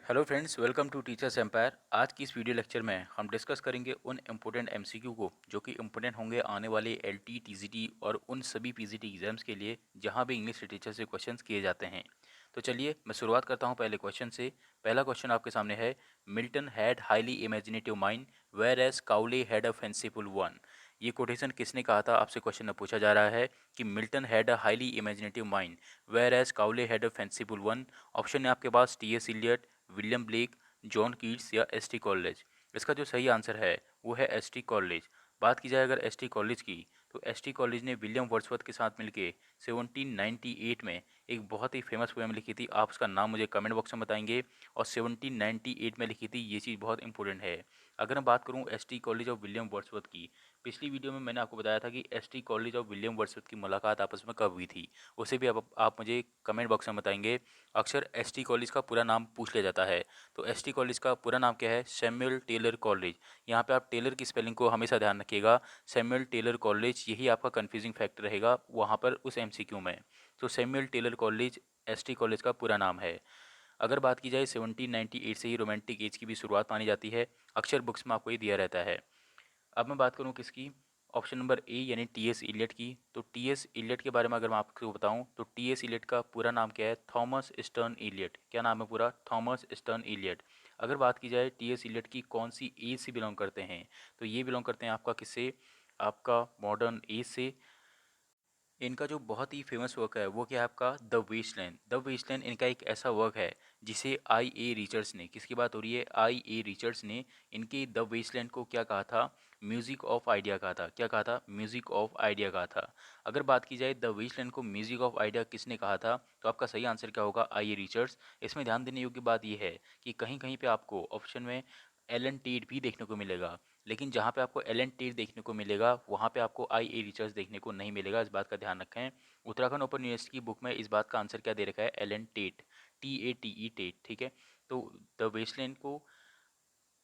Hello friends, welcome to Teachers Empire. आज की इस वीडियो लेक्चर में हम डिस्कस करेंगे उन इम्पोर्टेंट एमसीक्यू को जो कि इम्पोर्टेंट होंगे आने वाले एलटी, टीजीटी और उन सभी पीजीटी एग्जाम्स के लिए जहां भी इंग्लिश लिटरेचर से क्वेश्चंस किए जाते हैं। तो चलिए मैं शुरुआत करता हूं पहले क्वेश्चन से। पहला क्वेश्चन आपके सामने है, Milton had highly imaginative mind whereas Cowley had a fanciful one. ये कोटेशन किसने कहा था, आपसे क्वेश्चन में पूछा जा रहा है कि Milton had a highly imaginative mind whereas Cowley had a fanciful one. Option है आपके पास T S. Eliot, William Blake, John Keats या एस.टी. कॉलेज। इसका जो सही आंसर है वो है एस.टी. कॉलेज। बात की जाए अगर एस.टी. कॉलेज की, तो एस.टी. कॉलेज ने विलियम वर्ड्सवर्थ के साथ मिलकर 1798 में एक बहुत ही फेमस पोएम लिखी थी। आप उसका नाम मुझे कमेंट बॉक्स में बताएंगे। और 1798 में लिखी थी, ये चीज़ बहुत इंपॉर्टेंट है। अगर मैं बात करूँ ST. College of William Wordsworth की, पिछली वीडियो में मैंने आपको बताया था कि ST. College of William Wordsworth की मुलाकात आपस में कब हुई थी। उसे भी आप मुझे कमेंट बॉक्स में बताएंगे। अक्सर एस.टी. कॉलेज का पूरा नाम पूछ लिया जाता है, तो एस.टी. कॉलेज का पूरा नाम क्या है? Samuel Taylor Coleridge. यहाँ पे आप टेलर की स्पेलिंग को हमेशा ध्यान रखिएगा, सैमुअल टेलर कॉलेज, यही आपका कंफ्यूजिंग फैक्टर रहेगा वहाँ पर उस एमसीक्यू में। तो Samuel Taylor Coleridge S T. Coleridge का पूरा नाम है। अगर बात की जाए 1798 से ही रोमांटिक एज की भी शुरुआत मानी जाती है। अक्सर बुक्स में आपको ये दिया रहता है। अब मैं बात करूँ किसकी, ऑप्शन नंबर ए यानी टी.एस. इलियट की। तो टी.एस. इलियट के बारे में अगर मैं आपको बताऊं तो टी.एस. इलियट का पूरा नाम क्या है? Thomas Stearns Eliot. क्या नाम है पूरा? Thomas Stearns Eliot. अगर बात की जाए टी.एस. इलियट की कौन सी एज से बिलोंग करते हैं, तो ये बिलोंग करते हैं आपका किससे? आपका मॉडर्न एज से। इनका जो बहुत ही फेमस वर्क है वो क्या है आपका? The Westland. द वेस्टलैंड इनका एक ऐसा वर्क है जिसे आई ए रिचर्ड्स ने, किसकी बात हो रही है? आई ए रिचर्ड्स ने इनके द वेस्टलैंड को क्या कहा था? म्यूजिक ऑफ आइडिया कहा था। क्या कहा था? म्यूजिक ऑफ आइडिया कहा था। अगर बात की जाए द वेस्टलैंड को म्यूजिक ऑफ आइडिया किसने कहा था, तो आपका सही आंसर क्या होगा? आई ए रिचर्ड्स। इसमें ध्यान देने योग्य बात यह है कि कहीं कहीं पे आपको ऑप्शन में एलन टेट भी देखने को मिलेगा, लेकिन जहाँ पे आपको एलन टेट देखने को मिलेगा वहाँ पे आपको आई ए रिचर्ड्स देखने को नहीं मिलेगा। इस बात का ध्यान रखें। उत्तराखंड ओपन यूनिवर्सिटी की बुक में इस बात का आंसर क्या दे रखा है? Allen Tate, Tate Tate. ठीक है, तो द वेस्टलैंड को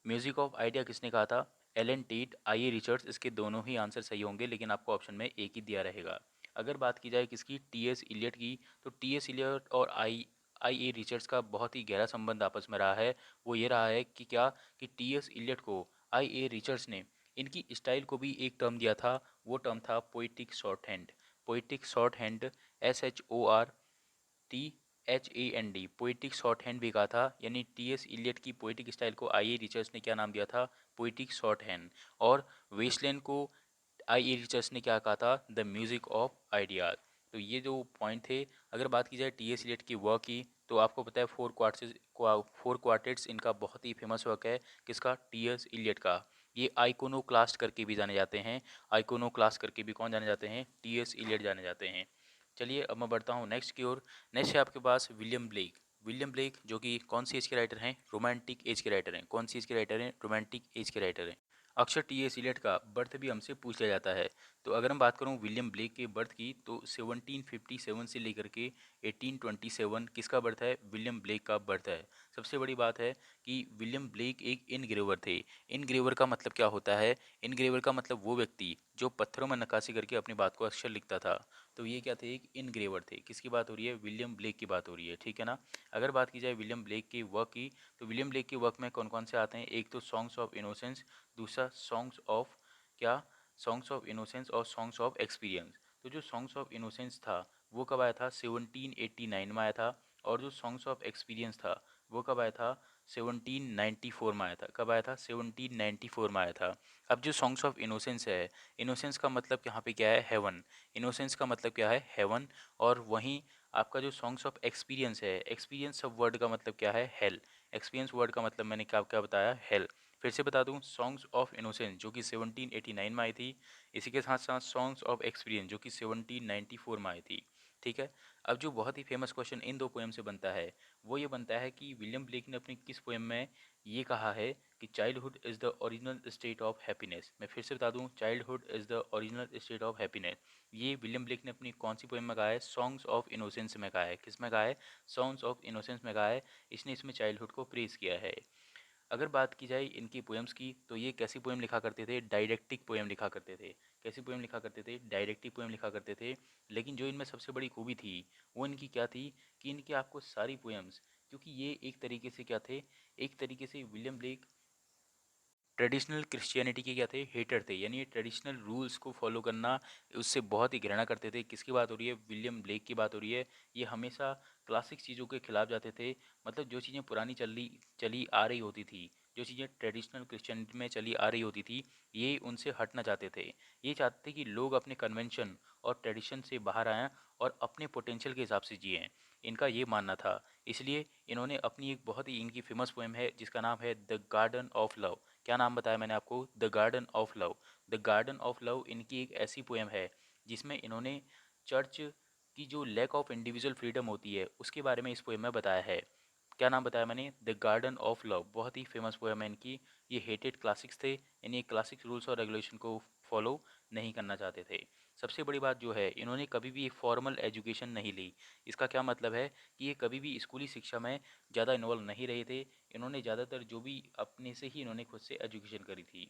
म्यूजिक ऑफ आइडिया किसने कहा था? Allen Tate, I A Richards. इसके दोनों ही आंसर सही होंगे, लेकिन आपको ऑप्शन में एक ही दिया रहेगा। अगर बात की जाए किसकी? टी.एस. इलियट की, तो टी.एस. इलियट और आई ए रिचर्ड्स का बहुत ही गहरा संबंध आपस में रहा है। वो ये रहा है कि क्या, कि टी.एस. इलियट को आई ए रिचर्ड्स ने इनकी स्टाइल को भी एक टर्म दिया था। वो टर्म था poetic short hand. Poetic short hand, SHORTHAND, poetic short hand भी कहा था। यानी टी.एस. इलियट की पोइटिक स्टाइल को आई ए रिचर्ड्स ने क्या नाम दिया था? Poetic short hand. और वेस्टलैंड को आई ए रिचर्ड्स ने क्या कहा था? The music of ideas. तो ये जो पॉइंट थे। अगर बात की जाए टी.एस. इलियट की वर्क की, तो आपको पता है फोर क्वार्टेट्स इनका बहुत ही फेमस वर्क है। किसका? टी.एस. इलियट का। ये आइकोनोक्लास्ट करके भी जाने जाते हैं। आइकोनोक्लास्ट करके भी कौन जाने जाते हैं? टी.एस. इलियट जाने जाते हैं। चलिए अब मैं बढ़ता हूँ नेक्स्ट की ओर। नेक्स्ट है आपके पास विलियम ब्लेक। विलियम ब्लेक जो कि कौन सी एज के राइटर हैं? रोमांटिक एज के राइटर हैं। कौन सी एज के राइटर हैं? रोमांटिक एज के राइटर हैं। अक्सर टी.एस. इलियट का बर्थ भी हमसे पूछ लिया जाता है। तो अगर हम बात करूं विलियम ब्लेक के बर्थ की, तो 1757 से लेकर के 1827 किसका बर्थ है? विलियम ब्लेक का बर्थ है। सबसे बड़ी बात है कि विलियम ब्लेक एक इनग्रेवर थे। इनग्रेवर का मतलब क्या होता है? इनग्रेवर का मतलब वो व्यक्ति जो पत्थरों में नक्काशी करके अपनी बात को अक्षर लिखता था। तो ये क्या थे? एक इनग्रेवर थे। किसकी बात हो रही है? विलियम ब्लेक की बात हो रही है। ठीक है ना। अगर बात की जाए विलियम ब्लेक की वर्क की, तो विलियम ब्लेक के वर्क में कौन कौन से आते हैं? एक तो सॉन्ग्स ऑफ इनोसेंस, दूसरा सॉन्ग्स ऑफ क्या? सॉन्ग्स ऑफ इनोसेंस और सॉन्ग्स ऑफ एक्सपीरियंस। तो जो सॉन्ग्स ऑफ इनोसेंस था वो कब आया था? 1789 में आया था। और जो सॉन्ग्स ऑफ एक्सपीरियंस था वो कब आया था? 1794 में आया था। कब आया था? 1794 में आया था। अब जो सॉन्ग्स ऑफ इनोसेंस है, इनोसेंस का मतलब यहाँ पे क्या है? हेवन। इनोसेंस का मतलब क्या है? हेवन। और वहीं आपका जो सॉन्ग्स ऑफ एक्सपीरियंस है, एक्सपीरियंस सब वर्ड का मतलब क्या है? हेल। एक्सपीरियंस वर्ड का मतलब मैंने क्या क्या बताया? हेल। फिर से बता दूं, सॉन्ग्स ऑफ इनोसेंस जो कि 1789 में आई थी, इसी के साथ साथ सॉन्ग्स ऑफ एक्सपीरियंस जो कि 1794 में आई थी। ठीक है। अब जो बहुत ही फेमस क्वेश्चन इन दो पोएम से बनता है वो ये बनता है कि विलियम ब्लेक ने अपनी किस पोएम में ये कहा है कि childhood is the original state of happiness. मैं फिर से बता दूं, childhood is the original state of happiness. ये विलियम ब्लेक ने अपनी कौन सी पोएम में कहा है? सॉन्ग्स ऑफ इनोसेंस में कहा है। किस में कहा है? सॉन्ग्स ऑफ इनोसेंस में कहा है। इसने इसमें चाइल्डहुड को प्रेज किया है। अगर बात की जाए इनकी पोएम्स की, तो ये कैसी पोएम लिखा करते थे? डायरेक्टिक पोएम लिखा करते थे। कैसी पोएम लिखा करते थे? डायरेक्टिक पोएम लिखा करते थे। लेकिन जो इनमें सबसे बड़ी खूबी थी वो इनकी क्या थी कि इनकी आपको सारी पोएम्स क्योंकि ये एक तरीके से क्या थे, एक तरीके से विलियम ब्लेक ट्रेडिशनल क्रिश्चियनिटी के क्या थे, हेटर थे। यानी ये ट्रेडिशनल रूल्स को फॉलो करना, उससे बहुत ही घृणा करते थे। किसकी बात हो रही है? विलियम ब्लेक की बात हो रही है। ये हमेशा क्लासिक चीज़ों के खिलाफ जाते थे। मतलब जो चीज़ें पुरानी चली चली आ रही होती थी, जो चीज़ें ट्रेडिशनल क्रिश्चियनिटी में चली आ रही होती थी, ये उनसे हटना चाहते थे। ये चाहते थे कि लोग अपने कन्वेंशन और ट्रेडिशन से बाहर आएँ और अपने पोटेंशियल के हिसाब से जिएँ। इनका ये मानना था। इसलिए इन्होंने अपनी एक बहुत ही इनकी फेमस पोएम है जिसका नाम है द गार्डन ऑफ लव। क्या नाम बताया मैंने आपको? The garden of love. The garden of love इनकी एक ऐसी पोएम है जिसमें इन्होंने चर्च की जो लैक ऑफ इंडिविजुअल फ्रीडम होती है उसके बारे में इस पोएम में बताया है। क्या नाम बताया मैंने? The garden of love. बहुत ही फेमस पोएम है इनकी। ये हेटेड क्लासिक्स थे, यानी क्लासिक रूल्स और रेगुलेशन को फॉलो नहीं करना चाहते थे। सबसे बड़ी बात जो है, इन्होंने कभी भी एक फॉर्मल एजुकेशन नहीं ली। इसका क्या मतलब है कि ये कभी भी स्कूली शिक्षा में ज़्यादा इन्वॉल्व नहीं रहे थे। इन्होंने ज़्यादातर जो भी अपने से ही इन्होंने खुद से एजुकेशन करी थी।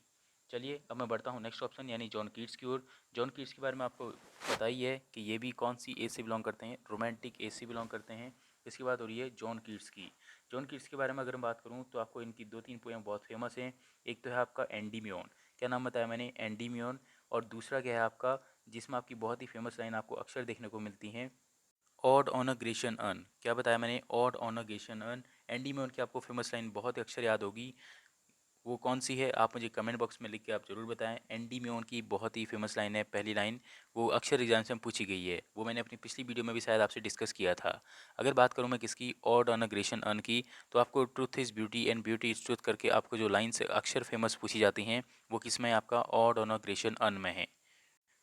चलिए अब मैं बढ़ता हूँ नेक्स्ट ऑप्शन यानी जॉन कीट्स की ओर। जॉन कीट्स के बारे में आपको पता ही है कि ये भी कौन सी एज से बिलोंग करते हैं? रोमांटिक एज से बिलोंग करते हैं। इसकी बात हो रही है जॉन कीट्स की। जॉन कीट्स के बारे में अगर मैं बात करूँ तो आपको इनकी दो तीन पोएम बहुत फेमस हैं। एक तो है आपका एंडीमियन। क्या नाम बताया मैंने? एंडीमियन। और दूसरा क्या है आपका, जिसमें आपकी बहुत ही फेमस लाइन आपको अक्सर देखने को मिलती हैं, odd on a Grecian earn. क्या बताया मैंने? Odd on a Grecian earn. Andy में उनकी आपको फेमस लाइन बहुत ही अक्सर याद होगी। वो कौन सी है आप मुझे कमेंट बॉक्स में लिख के आप ज़रूर बताएं। एंडी में उनकी बहुत ही फेमस लाइन है, पहली लाइन। वो अक्सर एग्जाम से पूछी गई है। वो मैंने अपनी पिछली वीडियो में भी शायद आपसे डिस्कस किया था। अगर बात करूँ मैं किसकी, odd on a Grecian earn की, तो आपको truth is beauty and beauty is truth करके आपको जो लाइन्स अक्सर फेमस पूछी जाती हैं वो किस में है? आपका odd on a Grecian earn में है।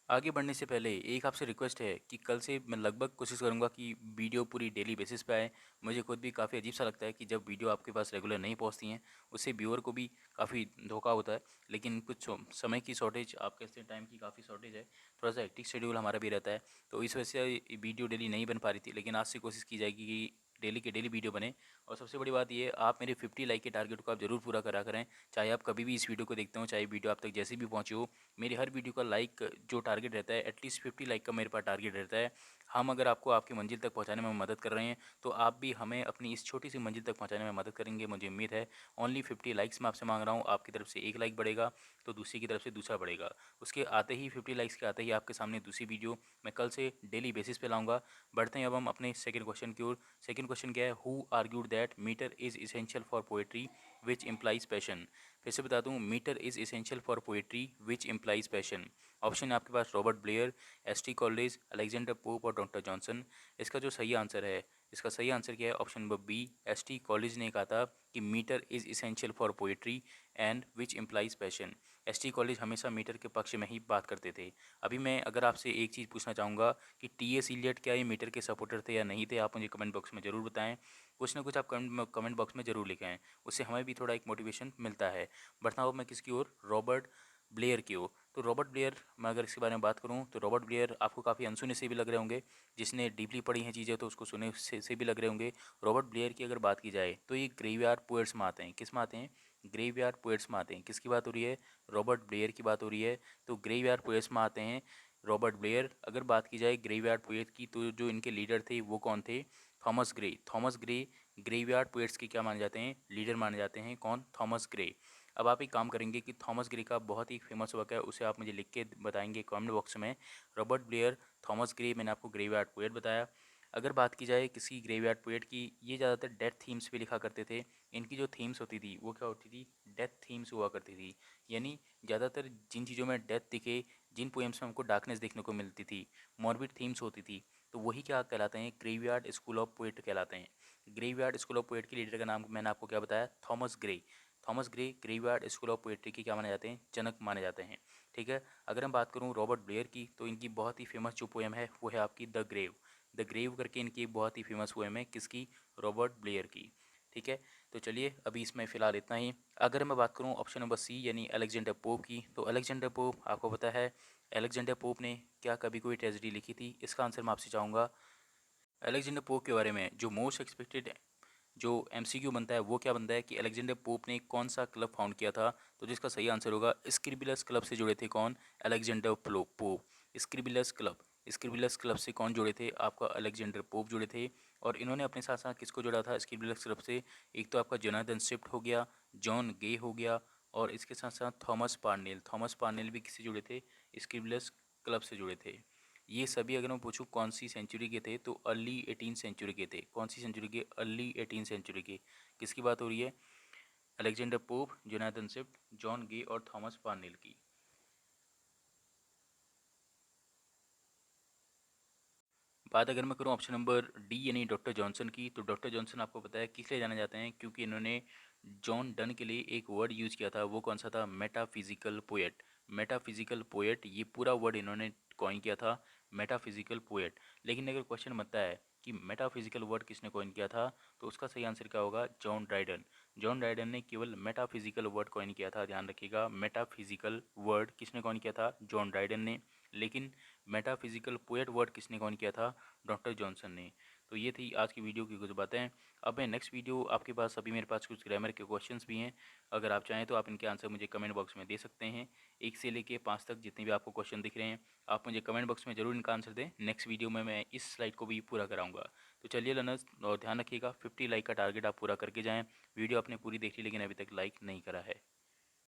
आगे बढ़ने से पहले एक आपसे रिक्वेस्ट है कि कल से मैं लगभग कोशिश करूंगा कि वीडियो पूरी डेली बेसिस पे आए। मुझे खुद भी काफ़ी अजीब सा लगता है कि जब वीडियो आपके पास रेगुलर नहीं पहुंचती हैं, उससे व्यूअर को भी काफ़ी धोखा होता है। लेकिन कुछ समय की शॉर्टेज, आप कहते हैं टाइम की काफ़ी शॉर्टेज है, थोड़ा सा हेक्टिक शेड्यूल हमारा भी रहता है, तो इस वजह से वीडियो डेली नहीं बन पा रही थी। लेकिन आज से कोशिश की जाएगी कि डेली के डेली वीडियो बने। और सबसे बड़ी बात ये, आप मेरे 50 लाइक के टारगेट को आप ज़रूर पूरा करा करें। चाहे आप कभी भी इस वीडियो को देखते हो, चाहे वीडियो आप तक जैसे भी पहुँची हो, मेरी हर वीडियो का लाइक जो टारगेट रहता है, एटलीस्ट 50 लाइक का मेरे पास टारगेट रहता है। हम अगर आपको आपकी मंजिल तक पहुंचाने में मदद कर रहे हैं, तो आप भी हमें अपनी इस छोटी सी मंजिल तक पहुंचाने में मदद करेंगे, मुझे उम्मीद है। ओनली 50 लाइक्स मैं आपसे मांग रहा हूँ। आपकी तरफ से एक लाइक बढ़ेगा तो दूसरी की तरफ से दूसरा बढ़ेगा। उसके आते ही 50 लाइक्स के आते ही आपके सामने दूसरी वीडियो मैं कल से डेली बेसिस पे लाऊंगा। बढ़ते हैं अब हम अपने सेकंड क्वेश्चन की ओर। सेकंड क्वेश्चन क्या है? Who argued that meter is essential for poetry which implies passion. फिर से बता दूं, meter is essential for poetry which implies passion. Option है आपके पास Robert Blair, S T Coleridge, Alexander Pope और डॉक्टर जॉनसन। इसका जो सही आंसर है, इसका सही आंसर क्या है? Option number B, S T Coleridge ने कहा था कि meter is essential for poetry and which implies passion. S T Coleridge हमेशा मीटर के पक्ष में ही बात करते थे। अभी मैं अगर आपसे एक चीज़ पूछना चाहूँगा कि टी एस इलियट क्या ये मीटर के सपोर्टर थे या नहीं थे, आप मुझे कमेंट बॉक्स में ज़रूर बताएं। कुछ ना कुछ आप कमेंट बॉक्स में ज़रूर लिखें, उससे हमें भी थोड़ा एक मोटिवेशन मिलता है। बढ़ता हूँ मैं किसकी ओर? रॉबर्ट ब्लेयर की ओर। तो रॉबर्ट ब्लेयर, मैं अगर इसके बारे में बात करूँ तो रॉबर्ट ब्लेयर आपको काफ़ी अनसुने से भी लग रहे होंगे। जिसने डीपली पढ़ी हैं चीज़ें तो उसको सुने से भी लग रहे होंगे। रॉबर्ट ब्लेयर की अगर बात की जाए तो ये ग्रेवयार्ड पोएट्स में आते हैं। किस में आते हैं? ग्रेवयार्ड पोएट्स में आते हैं। किसकी बात हो रही है? रॉबर्ट ब्लेयर की बात हो रही है। तो ग्रेवयार्ड पोएट्स में आते हैं रॉबर्ट ब्लेयर। अगर बात की जाए ग्रेवयार्ड पोएट की, तो जो इनके लीडर थे वो कौन थे? Thomas Gray. Thomas Gray graveyard poets के क्या माने जाते हैं? लीडर माने जाते हैं। कौन? Thomas Gray. अब आप एक काम करेंगे कि थॉमस ग्रे का बहुत ही फेमस वर्क है, उसे आप मुझे लिख के बताएंगे कमेंट बॉक्स में। रॉबर्ट ब्लेयर, थॉमस ग्रे, मैंने आपको ग्रेवयार्ड पोएट बताया। अगर बात की जाए किसी ग्रेवयार्ड पोएट की, ये ज़्यादातर डेथ थीम्स पे लिखा करते थे। इनकी जो थीम्स होती थी वो क्या होती थी? डेथ थीम्स हुआ करती थी। यानी ज़्यादातर जिन चीज़ों में डेथ दिखे, जिन पोएम्स में हमको डार्कनेस देखने को मिलती थी, मॉर्बिड थीम्स होती थी, तो वही क्या कहलाते हैं? ग्रेवयार्ड स्कूल ऑफ पोएट कहलाते हैं। ग्रेवयार्ड स्कूल ऑफ पोएट के लीडर का नाम मैंने आपको क्या बताया? Thomas Gray. Thomas Gray graveyard school of poetry के क्या माने जाते हैं? जनक माने जाते हैं। ठीक है। अगर हम बात करूँ रॉबर्ट ब्लेयर की, तो इनकी बहुत ही फेमस जो पोएम है वो है आपकी द ग्रेव। द ग्रेव करके इनकी एक बहुत ही फेमस पोएम है। किसकी? रॉबर्ट ब्लेयर की। ठीक है। तो चलिए अभी इसमें फ़िलहाल इतना ही। अगर मैं बात करूँ ऑप्शन नंबर सी यानी अलेक्जेंडर पोप की, तो अलेक्जेंडर पोप आपको पता है, अलेक्जेंडर पोप ने क्या कभी कोई ट्रेजेडी लिखी थी? इसका आंसर मैं आपसे चाहूँगा। अलेक्जेंडर पोप के बारे में जो मोस्ट एक्सपेक्टेड जो एमसीक्यू बनता है वो क्या बनता है कि अलेक्जेंडर पोप ने कौन सा क्लब फाउंड किया था? तो जिसका सही आंसर होगा, स्क्रिबलस क्लब से जुड़े थे कौन? Alexander Pope. Scriblerus club, Scriblerus club से कौन जुड़े थे? आपका अलेक्जेंडर पोप जुड़े थे। और इन्होंने अपने साथ साथ किसको जोड़ा था स्क्रिबलर्स क्लब से? एक तो आपका जोनाथन स्विफ्ट हो गया, जॉन गे हो गया, और इसके साथ साथ थॉमस पार्नेल भी किससे जुड़े थे? स्क्रिबलर्स क्लब से जुड़े थे। ये सभी अगर मैं पूछूं कौन सी सेंचुरी के थे, तो अर्ली 18 सेंचुरी के थे। कौन सी सेंचुरी के? अर्ली 18 सेंचुरी के। किसकी बात हो रही है? Alexander Pope, Jonathan Swift, John Gay और थॉमस पार्नेल की। बात अगर मैं करूं ऑप्शन नंबर डी यानी डॉक्टर जॉनसन की, तो डॉक्टर जॉनसन आपको पता है किस लिए जाने जाते हैं? क्योंकि इन्होंने जॉन डन के लिए एक वर्ड यूज़ किया था, वो कौन सा था? Metaphysical poet. मेटाफिजिकल पोएट, ये पूरा वर्ड इन्होंने कॉइन किया था, मेटाफिजिकल पोएट। लेकिन अगर क्वेश्चन बनता है कि मेटाफिजिकल वर्ड किसने कॉइन किया था, तो उसका सही आंसर क्या होगा? John Dryden. जॉन ड्राइडन ने केवल मेटाफिजिकल वर्ड कॉइन किया था। ध्यान रखिएगा, मेटाफिजिकल वर्ड किसने कॉइन किया था? जॉन ड्राइडन ने। लेकिन मेटाफिजिकल पोएट वर्ड किसने कॉइन किया था? डॉक्टर जॉनसन ने। तो ये थी आज की वीडियो की कुछ बातें। अब मैं नेक्स्ट वीडियो आपके पास, अभी मेरे पास कुछ ग्रामर के क्वेश्चंस भी हैं, अगर आप चाहें तो आप इनके आंसर मुझे कमेंट बॉक्स में दे सकते हैं। 1 से लेके 5 तक जितने भी आपको क्वेश्चन दिख रहे हैं, आप मुझे कमेंट बॉक्स में ज़रूर इनका आंसर दें। नेक्स्ट वीडियो में मैं इस स्लाइड को भी पूरा कराऊंगा। तो चलिए लर्नर्स, और ध्यान रखिएगा 50 लाइक का टारगेट आप पूरा करके जाएँ। वीडियो आपने पूरी देखी लेकिन अभी तक लाइक नहीं करा है।